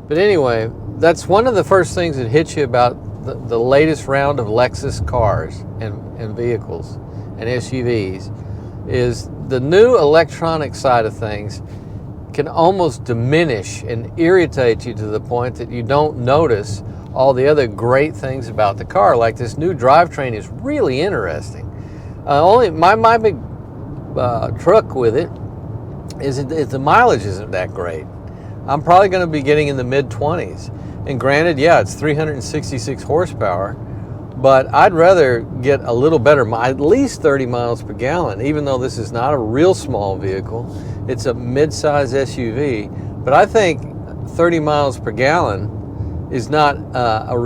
But anyway, that's one of the first things that hits you about the latest round of Lexus cars and vehicles and SUVs is the new electronic side of things can almost diminish and irritate you to the point that you don't notice all the other great things about the car. Like this new drivetrain is really interesting. Only my big truck with it is the mileage isn't that great. I'm probably going to be getting in the mid-20s. And granted, yeah, it's 366 horsepower, but I'd rather get a little better, at least 30 miles per gallon, even though this is not a real small vehicle. It's a mid-size SUV, but I think 30 miles per gallon is not a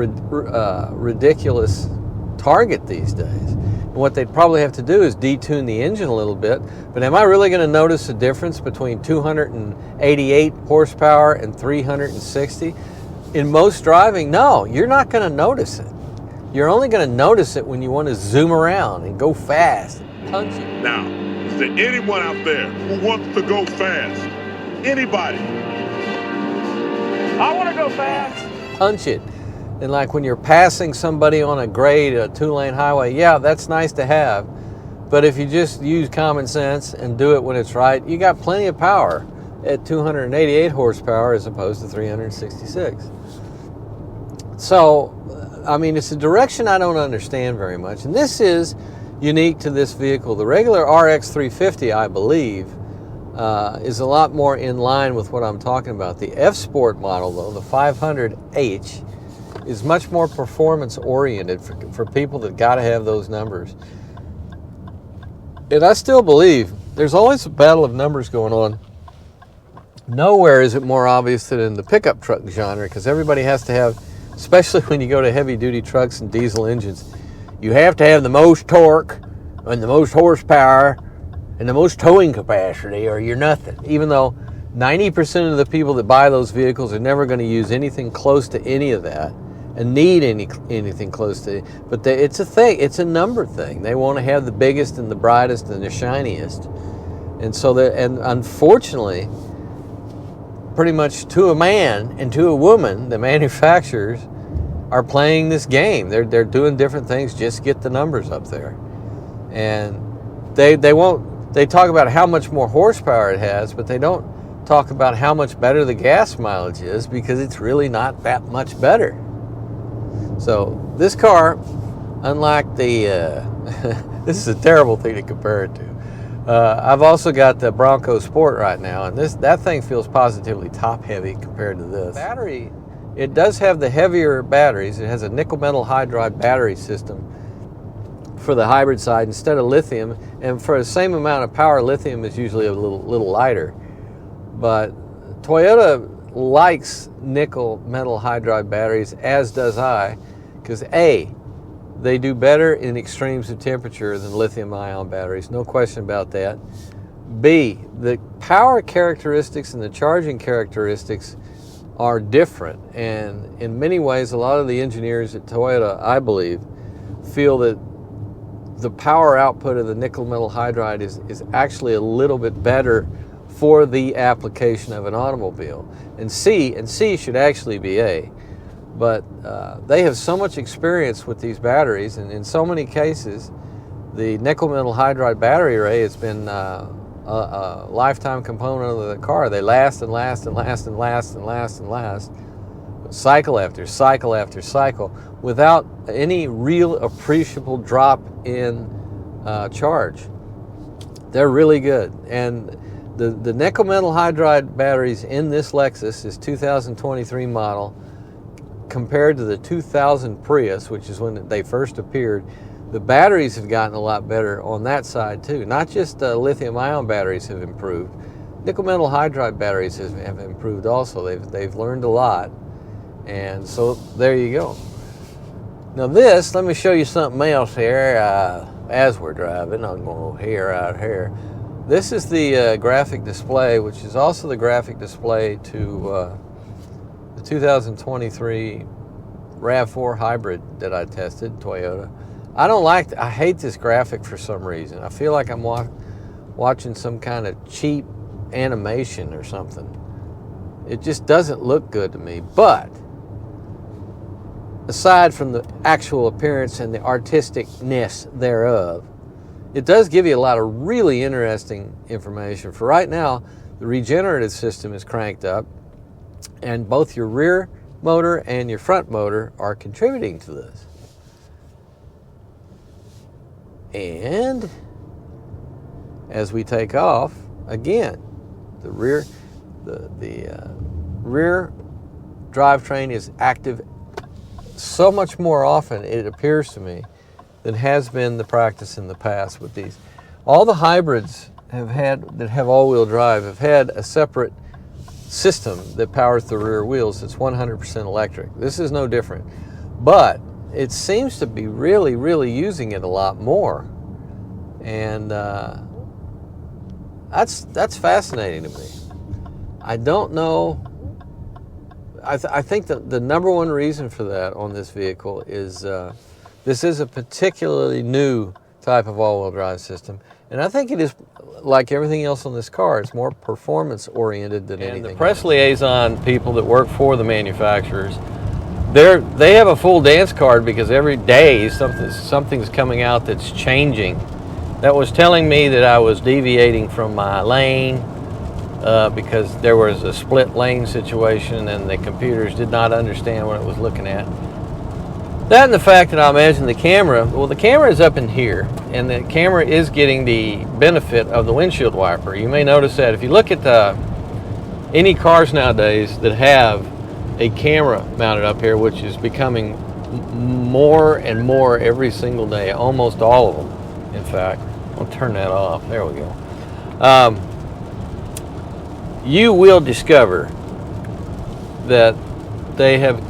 ridiculous target these days. And what they'd probably have to do is detune the engine a little bit, but am I really going to notice a difference between 288 horsepower and 360? In most driving, no, you're not going to notice it. You're only going to notice it when you want to zoom around and go fast, punch it. Now, is there anyone out there who wants to go fast? Anybody? I want to go fast. Punch it. And like when you're passing somebody on a grade, a 2-lane highway, yeah, that's nice to have. But if you just use common sense and do it when it's right, you got plenty of power at 288 horsepower as opposed to 366. So, I mean, it's a direction I don't understand very much. And this is unique to this vehicle. The regular RX350, I believe, is a lot more in line with what I'm talking about. The F-Sport model, though, the 500H, is much more performance oriented for people that got to have those numbers. And I still believe there's always a battle of numbers going on. Nowhere is it more obvious than in the pickup truck genre, because everybody has to have, especially when you go to heavy duty trucks and diesel engines, you have to have the most torque and the most horsepower and the most towing capacity, or you're nothing. Even though 90% of the people that buy those vehicles are never going to use anything close to any of that and need anything close to it. But it's a thing, it's a number thing. They want to have the biggest and the brightest and the shiniest. And so, and unfortunately, pretty much to a man and to a woman, the manufacturers are playing this game. They're doing different things just to get the numbers up there. And they talk about how much more horsepower it has, but they don't talk about how much better the gas mileage is, because it's really not that much better. So this car, unlike the, this is a terrible thing to compare it to. I've also got the Bronco Sport right now, and that thing feels positively top heavy compared to this. Battery, it does have the heavier batteries. It has a nickel metal hydride battery system for the hybrid side instead of lithium, and for the same amount of power, lithium is usually a little lighter. But Toyota likes nickel metal hydride batteries, as does I, because A, they do better in extremes of temperature than lithium-ion batteries, no question about that. B, the power characteristics and the charging characteristics are different, and in many ways, a lot of the engineers at Toyota, I believe, feel that the power output of the nickel metal hydride is actually a little bit better for the application of an automobile. And C should actually be A. But they have so much experience with these batteries, and in so many cases, the nickel metal hydride battery array has been a lifetime component of the car. They last and last and last and last and last and last, cycle after cycle after cycle, without any real appreciable drop in charge. They're really good. And the nickel metal hydride batteries in this Lexus, this 2023 model, compared to the 2000 Prius, which is when they first appeared, the batteries have gotten a lot better on that side too. Not just lithium-ion batteries have improved. Nickel metal hydride batteries have improved also. They've learned a lot. And so there you go. Now this, let me show you something else here as we're driving. I'm going to go out here. This is the graphic display, which is also the graphic display to the 2023 RAV4 Hybrid that I tested, Toyota. I hate this graphic for some reason. I feel like I'm watching some kind of cheap animation or something. It just doesn't look good to me. But aside from the actual appearance and the artisticness thereof, it does give you a lot of really interesting information. For right now, the regenerative system is cranked up, and both your rear motor and your front motor are contributing to this. And as we take off, again, the rear drivetrain is active so much more often, it appears to me, than has been the practice in the past with these. All the hybrids that have all-wheel drive have had a separate system that powers the rear wheels. It's 100% electric. This is no different. But it seems to be really, really using it a lot more. And that's fascinating to me. I don't know. I think that the number one reason for that on this vehicle is this is a particularly new type of all-wheel drive system. And I think it is, like everything else on this car, it's more performance oriented than anything. And the press liaison people that work for the manufacturers, They have a full dance card because every day something's coming out that's changing. That was telling me that I was deviating from my lane because there was a split lane situation and the computers did not understand what it was looking at. That and the fact that I imagine the camera is up in here, and the camera is getting the benefit of the windshield wiper. You may notice that if you look at any cars nowadays that have a camera mounted up here, which is becoming more and more every single day, almost all of them, in fact. I'll turn that off. There we go. You will discover that they have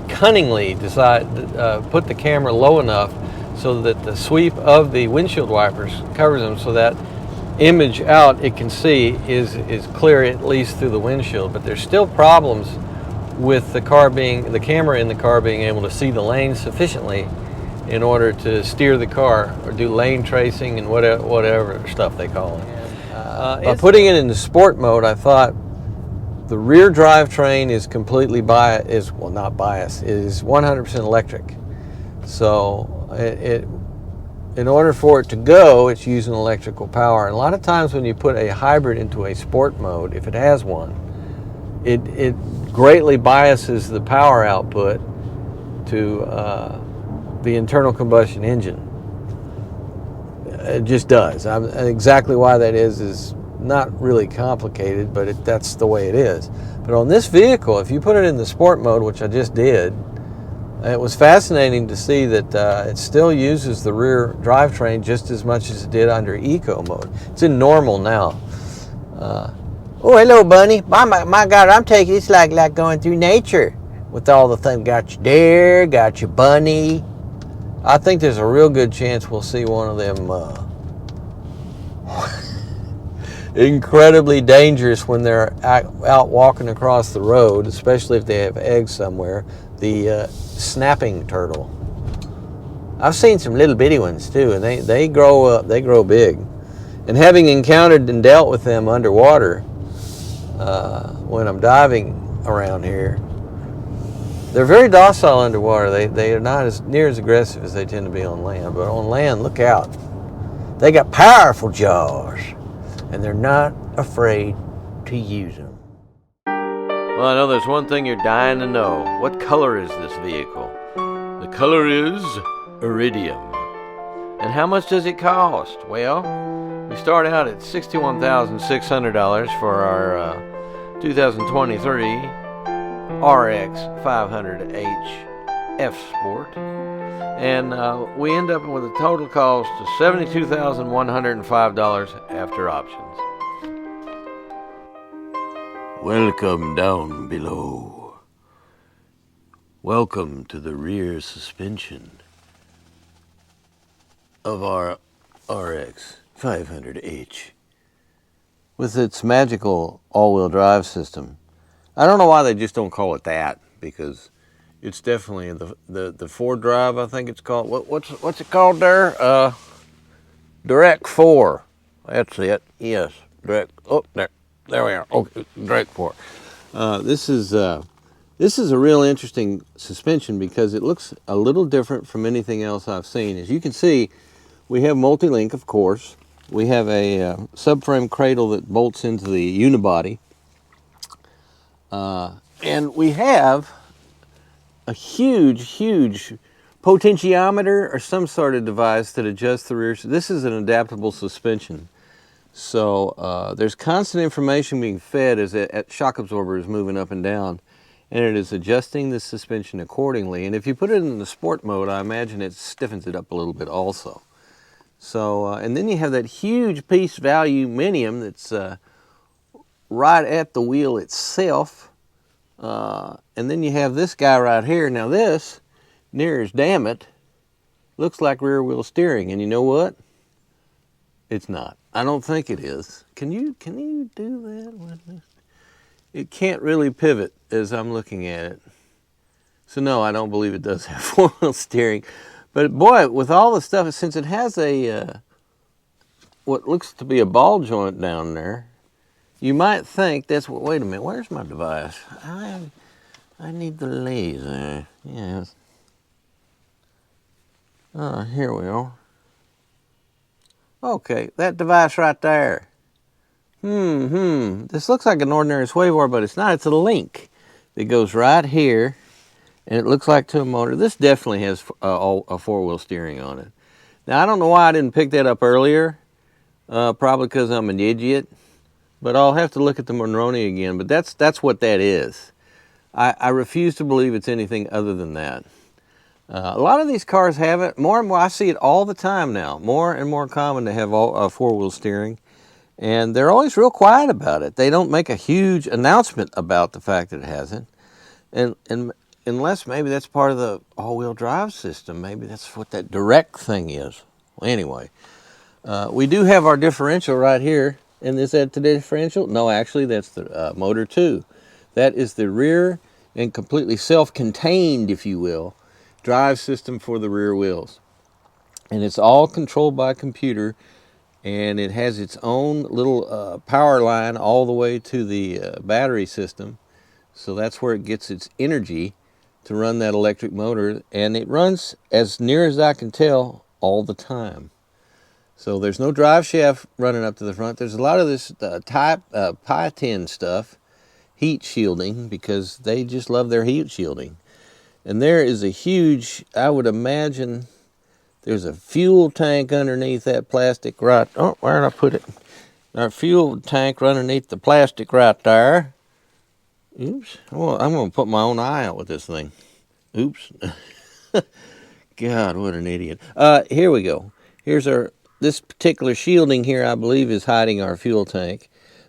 cunningly put the camera low enough so that the sweep of the windshield wipers covers them, so that image out it can see is clear, at least through the windshield. But there's still problems with the camera in the car being able to see the lane sufficiently in order to steer the car or do lane tracing and whatever stuff they call it. By putting it into sport mode, I thought the rear drivetrain is completely not biased. It is 100% electric. So in order for it to go, it's using electrical power. And a lot of times when you put a hybrid into a sport mode, if it has one, it greatly biases the power output to the internal combustion engine. It just does. Exactly why that is not really complicated, but that's the way it is. But on this vehicle, if you put it in the sport mode, which I just did, it was fascinating to see that it still uses the rear drivetrain just as much as it did under eco mode. It's in normal now. Oh, hello, bunny. My God, I'm taking it's like going through nature with all the things. Got your deer, got your bunny. I think there's a real good chance we'll see one of them incredibly dangerous when they're out walking across the road, especially if they have eggs somewhere, the snapping turtle. I've seen some little bitty ones too, and they grow up, they grow big. And having encountered and dealt with them underwater when I'm diving around here, they're very docile underwater. They are not near as aggressive as they tend to be on land. But on land, look out. They got powerful jaws, and they're not afraid to use them. Well, I know there's one thing you're dying to know. What color is this vehicle? The color is iridium. And how much does it cost? Well, we start out at $61,600 for our 2023 RX500h F-Sport, and we end up with a total cost of $72,105 after options. Welcome down below. Welcome to the rear suspension of our RX500h with its magical all-wheel drive system. I don't know why they just don't call it that, because it's definitely the Ford drive, I think it's called. What's it called there? Direct4. That's it. Yes, Oh, there we are. Okay, Direct4. This is a real interesting suspension because it looks a little different from anything else I've seen. As you can see, we have multi-link, of course. We have a subframe cradle that bolts into the unibody. And we have a huge potentiometer or some sort of device that adjusts the rear. This is an adaptable suspension. So there's constant information being fed as that shock absorber is moving up and down, and it is adjusting the suspension accordingly. And if you put it in the sport mode, I imagine it stiffens it up a little bit also. So, and then you have that huge piece of aluminum that's right at the wheel itself. And then you have this guy right here. Now this, near as damn it, looks like rear wheel steering. And you know what? It's not. I don't think it is. Can you do that with this? It can't really pivot as I'm looking at it. So no, I don't believe it does have four-wheel steering. But boy, with all the stuff, since it has a what looks to be a ball joint down there, you might think that's what. Wait a minute, where's my device? I need the laser. Yes. Here we are. Okay, that device right there. This looks like an ordinary sway bar, but it's not. It's a link that goes right here, and it looks like to a motor. This definitely has a four-wheel steering on it. Now, I don't know why I didn't pick that up earlier. Probably because I'm an idiot. But I'll have to look at the Monroney again. But that's what that is. I refuse to believe it's anything other than that. A lot of these cars have it. More and more, I see it all the time now. More and more common to have four-wheel steering. And they're always real quiet about it. They don't make a huge announcement about the fact that it has it. And unless maybe that's part of the all-wheel drive system. Maybe that's what that direct thing is. Well, anyway, we do have our differential right here. And is that the differential? No, actually, that's the motor 2. That is the rear and completely self-contained, if you will, drive system for the rear wheels. And it's all controlled by a computer, and it has its own little power line all the way to the battery system. So that's where it gets its energy to run that electric motor, and it runs, as near as I can tell, all the time. So there's no drive shaft running up to the front. There's a lot of this pie tin stuff, heat shielding, because they just love their heat shielding. And there is a huge, I would imagine, there's a fuel tank underneath that plastic right, oh, where did I put it? Our fuel tank underneath the plastic right there. Oops, well, I'm going to put my own eye out with this thing. Oops. God, what an idiot. Here we go. Here's this particular shielding here, I believe, is hiding our fuel tank.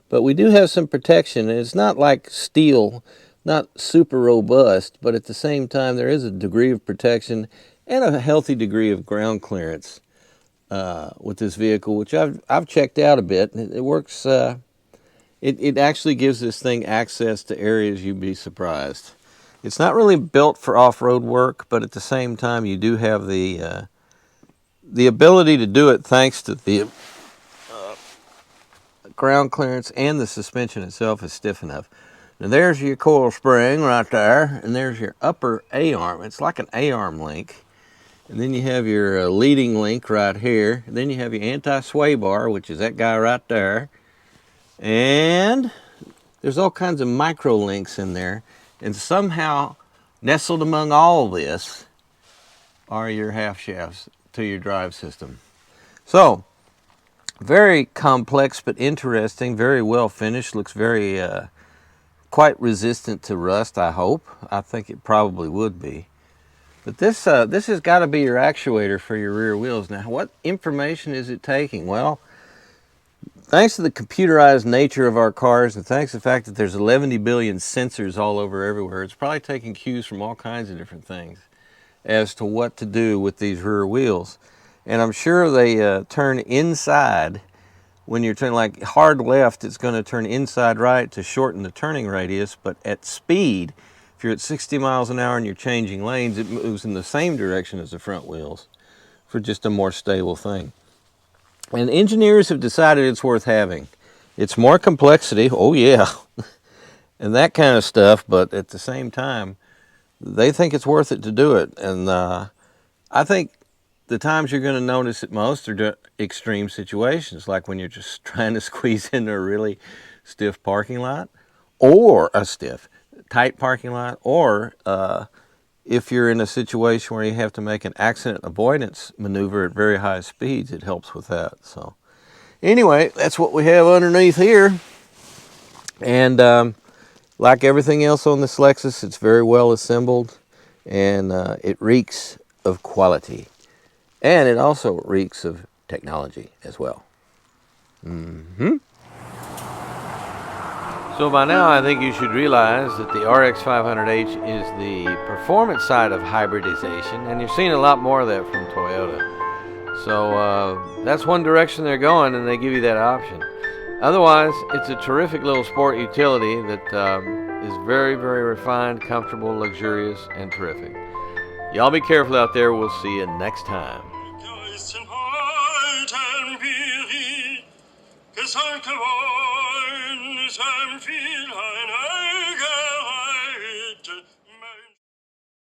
But we do have some protection, and it's not like steel, not super robust, but at the same time, there is a degree of protection and a healthy degree of ground clearance with this vehicle, which I've checked out a bit. It works. It actually gives this thing access to areas you'd be surprised. It's not really built for off-road work, but at the same time, you do have the ability to do it thanks to the ground clearance, and the suspension itself is stiff enough. Now there's your coil spring right there, and there's your upper A-arm. It's like an A-arm link. And then you have your leading link right here. And then you have your anti-sway bar, which is that guy right there. And there's all kinds of micro links in there. And somehow, nestled among all this, are your half shafts to your drive system. So, very complex but interesting, very well finished, looks very quite resistant to rust, I hope. I think it probably would be. But this has got to be your actuator for your rear wheels. Now, what information is it taking? Well, thanks to the computerized nature of our cars, and thanks to the fact that there's 11 billion sensors all over everywhere, it's probably taking cues from all kinds of different things as to what to do with these rear wheels. And I'm sure they turn inside. When you're turning like hard left, it's going to turn inside right to shorten the turning radius, but at speed, if you're at 60 miles an hour and you're changing lanes, it moves in the same direction as the front wheels for just a more stable thing. And engineers have decided it's worth having. It's more complexity, oh yeah, and that kind of stuff, but at the same time, they think it's worth it to do it. And I think the times you're going to notice it most are extreme situations, like when you're just trying to squeeze into a really stiff parking lot, or a tight parking lot, or if you're in a situation where you have to make an accident avoidance maneuver at very high speeds, it helps with that. So anyway, that's what we have underneath here. And like everything else on this Lexus, it's very well assembled, and it reeks of quality. And it also reeks of technology as well. So by now, I think you should realize that the RX500H is the performance side of hybridization, and you're seeing a lot more of that from Toyota. So that's one direction they're going, and they give you that option. Otherwise, it's a terrific little sport utility that is very, very refined, comfortable, luxurious, and terrific. Y'all be careful out there. We'll see you next time. Gesalke wollen, sein viel